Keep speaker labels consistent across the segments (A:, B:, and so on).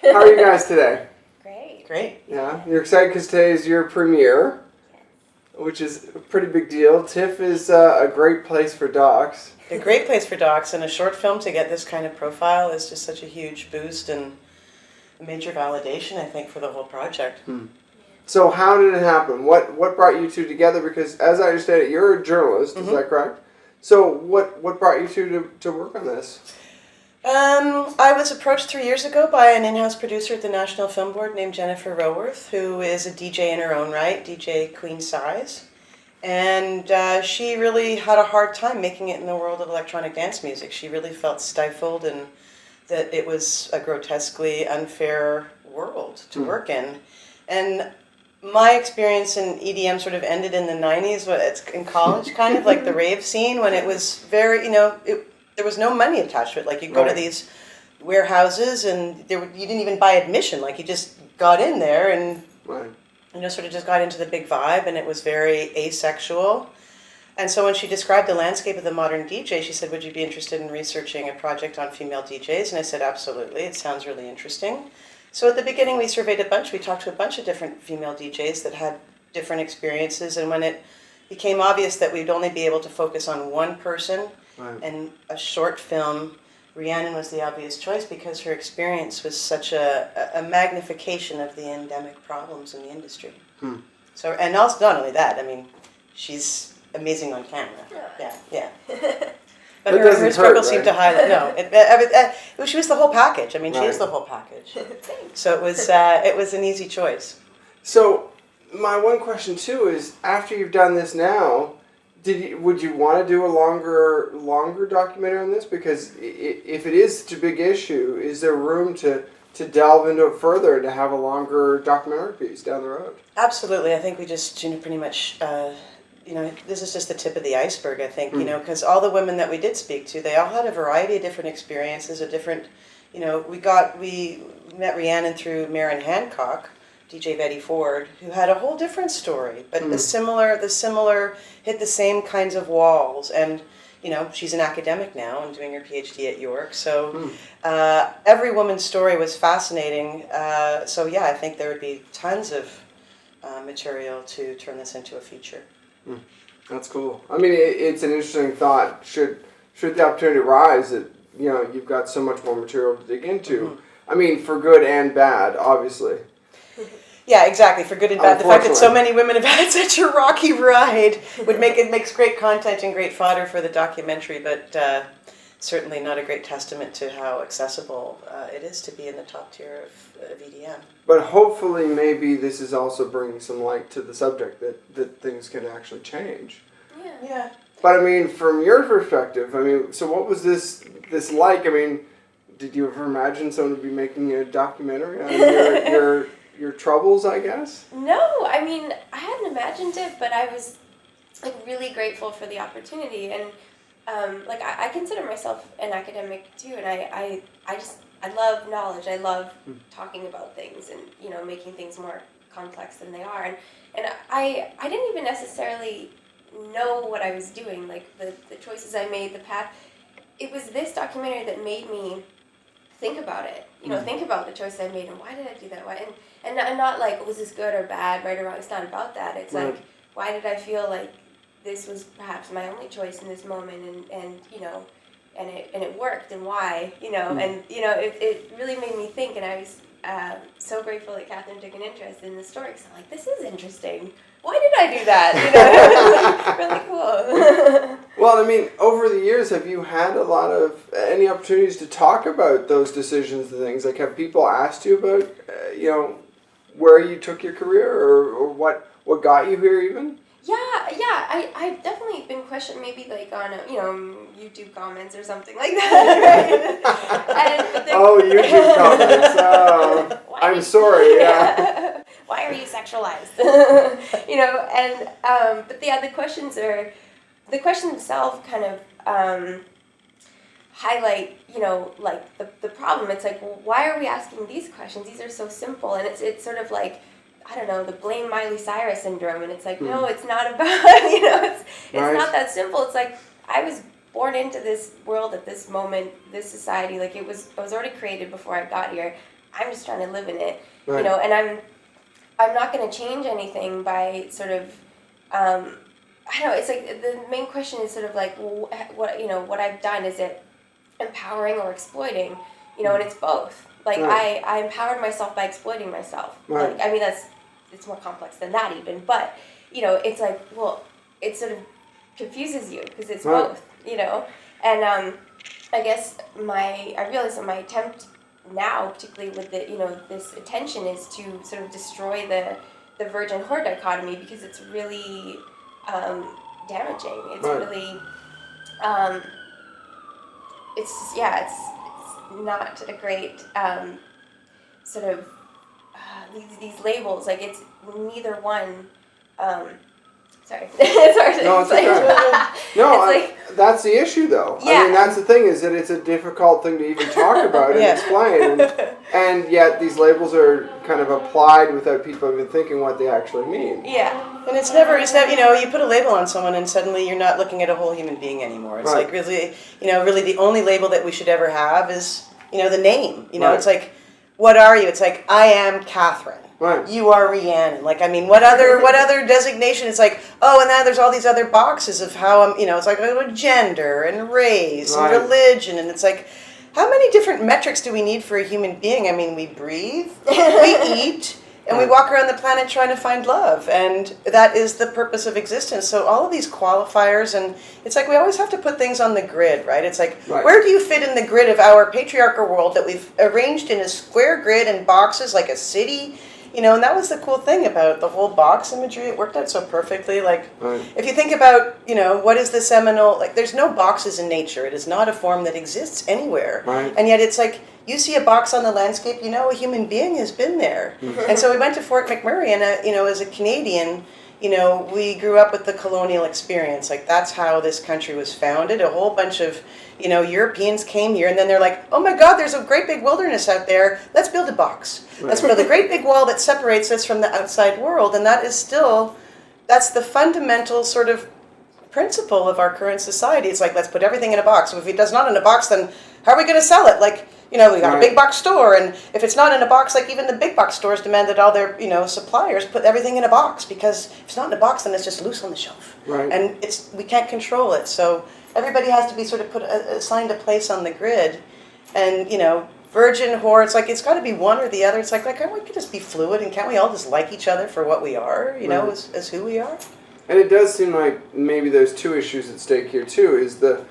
A: How are you guys today?
B: Great.
C: Great.
A: Yeah, you're excited because today is your premiere, which is a pretty big deal. TIFF is a great place for docs.
C: A great place for docs, and a short film to get this kind of profile is just such a huge boost and a major validation, I think, for the whole project.
A: So how did it happen? What brought you two together? Because as I understand it, you're a journalist, is that correct? So what brought you two to work on this?
C: I was approached 3 years ago by an in-house producer at the National Film Board named Jennifer Roworth, who is a DJ in her own right, DJ Queen Size. And she really had a hard time making it in the world of electronic dance music. She really felt stifled and that it was a grotesquely unfair world to work in. And my experience in EDM sort of ended in the 90s, it's in college, kind of like the rave scene, when it was very, there was no money attached to it. Like, you go to these warehouses and you didn't even buy admission. Like, you just got in there and sort of just got into the big vibe, and it was very asexual. And so when she described the landscape of the modern DJ, she said, would you be interested in researching a project on female DJs? And I said, absolutely, it sounds really interesting. So at the beginning we surveyed a bunch, we talked to a bunch of different female DJs that had different experiences, and when it became obvious that we'd only be able to focus on one person and a short film, Rhiannon was the obvious choice because her experience was such a magnification of the endemic problems in the industry. So, and also not only that, I mean, she's amazing on camera. Yeah. But her struggle seemed to highlight. No, she was the whole package. I mean, she is the whole package. So it was an easy choice.
A: So my one question too is, after you've done this now, would you want to do a longer documentary on this? Because if it is such a big issue, is there room to delve into it further and to have a longer documentary piece down the road?
C: Absolutely. I think we just pretty much. This is just the tip of the iceberg, I think, because all the women that we did speak to, they all had a variety of different experiences, we met Rhiannon through Marin Hancock, DJ Betty Ford, who had a whole different story, but the similar hit the same kinds of walls, and she's an academic now and doing her PhD at York, so every woman's story was fascinating, I think there would be tons of material to turn this into a feature.
A: That's cool. I mean, it's an interesting thought. Should the opportunity arise that you've got so much more material to dig into? I mean, for good and bad, obviously.
C: Yeah, exactly. For good and bad, the fact that so many women have had such a rocky ride makes great content and great fodder for the documentary, but certainly not a great testament to how accessible it is to be in the top tier of EDM.
A: But hopefully maybe this is also bringing some light to the subject that things can actually change.
C: Yeah.
A: But I mean, from your perspective, so what was this like? I mean, did you ever imagine someone would be making a documentary on your troubles, I guess?
B: No, I mean, I hadn't imagined it, but I was really grateful for the opportunity, and I consider myself an academic too, and I love knowledge. I love talking about things and making things more complex than they are, and I didn't even necessarily know what I was doing, like the choices I made, the path. It was this documentary that made me think about it, think about the choices I made and why did I do that, and not like, was this good or bad, right or wrong. It's not about that. It's like, why did I feel like this was perhaps my only choice in this moment, and it worked, and why, and it really made me think, and I was so grateful that Katherine took an interest in the story, because I'm like, this is interesting. Why did I do that? Really cool.
A: Well, I mean, over the years, have you had any opportunities to talk about those decisions and things? Like, have people asked you about, where you took your career or what got you here even?
B: Yeah, I've definitely been questioned, maybe like on YouTube comments or something like that, right?
A: YouTube comments. Oh, I'm sorry. Yeah.
B: Why are you sexualized? But the questions themselves kind of highlight, the problem. It's like, well, why are we asking these questions? These are so simple, and it's sort of like, I don't know, the blame Miley Cyrus syndrome, and it's like, no, it's not about, it's not that simple. It's like, I was born into this world at this moment, this society, like I was already created before I got here. I'm just trying to live in it,
A: Right.
B: you know, and I'm not going to change anything by sort of, I don't know, it's like the main question is sort of like, well, what, you know, what I've done, is it empowering or exploiting, you know, and it's both. Like,
A: Right.
B: I empowered myself by exploiting myself.
A: Right.
B: Like, I mean, it's more complex than that even, but, you know, it's like, well, it sort of confuses you because it's
A: Right.
B: both, you know, and I guess I realize that my attempt now, particularly with the, you know, this attention, is to sort of destroy the virgin whore dichotomy, because it's really damaging. It's
A: Right.
B: really it's not a great sort of these labels. Like, it's neither one. Sorry, it's hard to
A: No, it's
B: explain.
A: okay. No,
B: It's like-
A: that's the issue, though. I
B: Yeah.
A: mean, that's the thing, is that it's a difficult thing to even talk about and
C: Yeah.
A: explain, and yet these labels are kind of applied without people even thinking what they actually mean.
B: Yeah.
C: And it's never, you know, you put a label on someone and suddenly you're not looking at a whole human being anymore. It's
A: Right.
C: like, really, you know, really the only label that we should ever have is, you know, the name. You know,
A: Right.
C: it's like, what are you? It's like, I am Katherine.
A: Right.
C: You are Rhiannon. Like, I mean, what other designation? It's like, oh, and now there's all these other boxes of how I'm, you know, it's like gender and race
A: Right.
C: and religion. And it's like, how many different metrics do we need for a human being? I mean, we breathe, we eat, and we
A: Right.
C: walk around the planet trying to find love. And that is the purpose of existence. So all of these qualifiers, and it's like we always have to put things on the grid, right? It's like,
A: Right.
C: where do you fit in the grid of our patriarchal world that we've arranged in a square grid and boxes like a city? You know, and that was the cool thing about the whole box imagery. It worked out so perfectly. Like,
A: Right.
C: if you think about, you know, what is the seminal, like, there's no boxes in nature. It is not a form that exists anywhere.
A: Right.
C: And yet it's like, you see a box on the landscape, you know a human being has been there. And so we went to Fort McMurray, and, you know, as a Canadian, you know, we grew up with the colonial experience. Like, that's how this country was founded. A whole bunch of, you know, Europeans came here, and then they're like, oh my God, there's a great big wilderness out there. Let's build a box. Let's build a great big wall that separates us from the outside world. And that is still, that's the fundamental sort of principle of our current society. It's like, let's put everything in a box. So if it does not in a box, then how are we going to sell it? Like, you know, we got a big box store, and if it's not in a box, like even the big box stores demand that all their, you know, suppliers put everything in a box, because if it's not in a box, then it's just loose on the shelf.
A: Right.
C: And we can't control it. So everybody has to be sort of assigned a place on the grid. And, you know, virgin, whore, it's like, it's got to be one or the other. It's like, can't we just be fluid, and can't we all just like each other for what we are, you know,
A: Right.
C: as who we are?
A: And it does seem like maybe there's two issues at stake here too, is the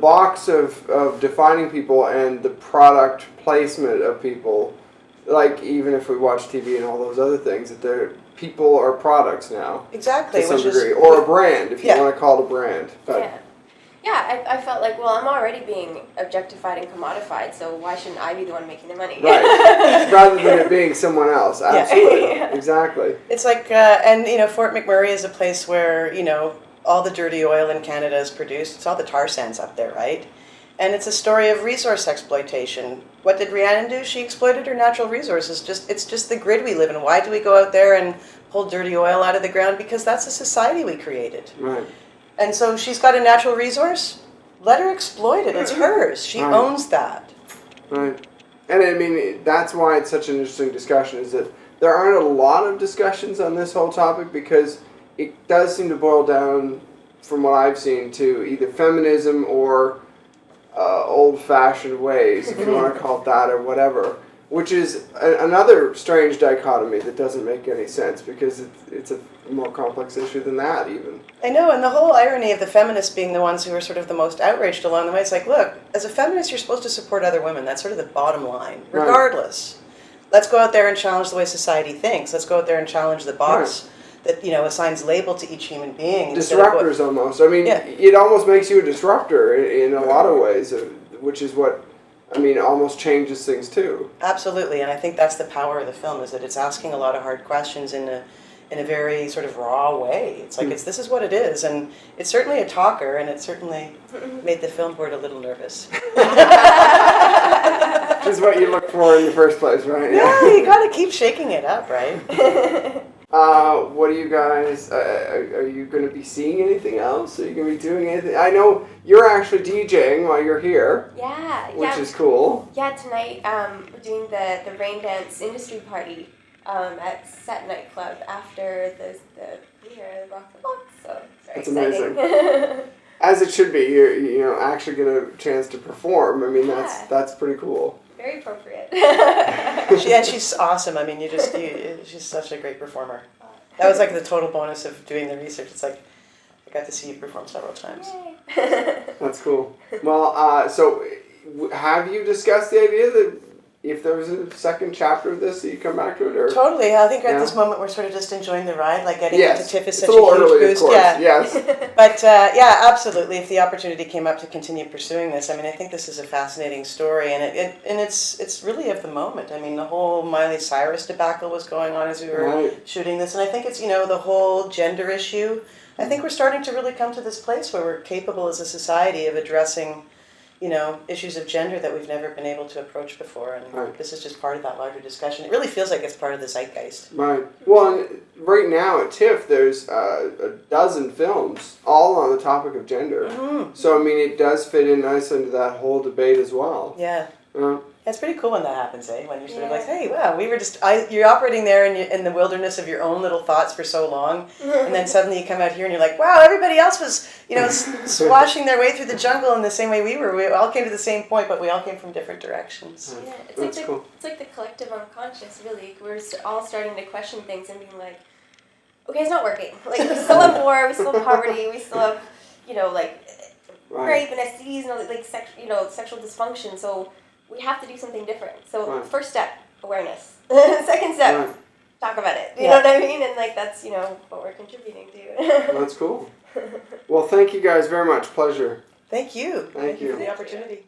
A: box of defining people and the product placement of people. Like, even if we watch TV and all those other things, that people are products now.
C: Exactly.
A: To some
C: which
A: degree.
C: is,
A: Or a brand, if you
C: Yeah.
A: want to call it a brand. But
B: Yeah. Yeah, I felt like, well, I'm already being objectified and commodified, so why shouldn't I be the one making the money?
A: Right. Rather than it being someone else. Absolutely.
B: Yeah.
A: Exactly.
C: It's like, and, you know, Fort McMurray is a place where, you know, all the dirty oil in Canada is produced. It's all the tar sands up there, right? And it's a story of resource exploitation. What did Rhiannon do? She exploited her natural resources. It's just the grid we live in. Why do we go out there and pull dirty oil out of the ground? Because that's the society we created.
A: Right.
C: And so she's got a natural resource. Let her exploit it. It's hers. She
A: Right.
C: owns that.
A: Right. And I mean, that's why it's such an interesting discussion, is that there aren't a lot of discussions on this whole topic, because it does seem to boil down, from what I've seen, to either feminism or old-fashioned ways, if you want to call it that, or whatever, which is another strange dichotomy that doesn't make any sense, because it's a more complex issue than that, even.
C: I know, and the whole irony of the feminists being the ones who are sort of the most outraged along the way, it's like, look, as a feminist, you're supposed to support other women. That's sort of the bottom line,
A: Right.
C: regardless. Let's go out there and challenge the way society thinks. Let's go out there and challenge the box that, you know, assigns label to each human being. instead of what-
A: Disruptors, almost. I mean,
C: Yeah.
A: it almost makes you a disruptor in a lot of ways, which is what, I mean, almost changes things too.
C: Absolutely, and I think that's the power of the film, is that it's asking a lot of hard questions in a very sort of raw way. It's like, this is what it is, and it's certainly a talker, and it certainly made the film board a little nervous.
A: Which is what you look for in the first place, right?
C: Yeah, you gotta keep shaking it up, right?
A: What do you guys? Are you going to be seeing anything else? Are you going to be doing anything? I know you're actually DJing while you're here.
B: Yeah,
A: which is cool.
B: Yeah, tonight we're doing the rain dance industry party at Set Nightclub after the premiere of Rock the Box. So it's very exciting.
A: Amazing. As it should be. You're actually get a chance to perform. I mean, that's pretty cool.
B: Very appropriate.
C: She's awesome. I mean, she's such a great performer. That was like the total bonus of doing the research. It's like I got to see you perform several times.
B: Yay.
A: That's cool. Well, so have you discussed the idea that if there was a second chapter of this, that you come back to it? Or?
C: Totally. I think at this moment we're sort of just enjoying the ride, like getting into TIFF is such
A: a little
C: huge
A: early,
C: boost.
A: Of course.
C: Yeah.
A: Yes.
C: But yeah, absolutely. If the opportunity came up to continue pursuing this, I mean, I think this is a fascinating story, and it's really of the moment. I mean, the whole Miley Cyrus debacle was going on as we were shooting this, and I think it's the whole gender issue. I think we're starting to really come to this place where we're capable as a society of addressing issues of gender that we've never been able to approach before, and this is just part of that larger discussion. It really feels like it's part of the zeitgeist.
A: Right. Well, and right now at TIFF, there's a dozen films all on the topic of gender. Mm-hmm. So, I mean, it does fit in nicely into that whole debate as well.
C: Yeah. It's pretty cool when that happens, eh? When you're sort of like, hey, wow, we were you're operating there in the wilderness of your own little thoughts for so long, and then suddenly you come out here and you're like, wow, everybody else was, swashing their way through the jungle in the same way we were. We all came to the same point, but we all came from different directions.
B: Yeah,
A: cool.
B: It's like the collective unconscious, really. We're all starting to question things and being like, okay, it's not working. Like, we still have war, we still have poverty, we still have, rape and STDs and sexual dysfunction. So we have to do something different. So first step, awareness. Second step, talk about it. You know what I mean? And that's what we're contributing to.
A: That's cool. Well, thank you guys very much. Pleasure.
C: Thank you.
A: Thank you
C: for the opportunity.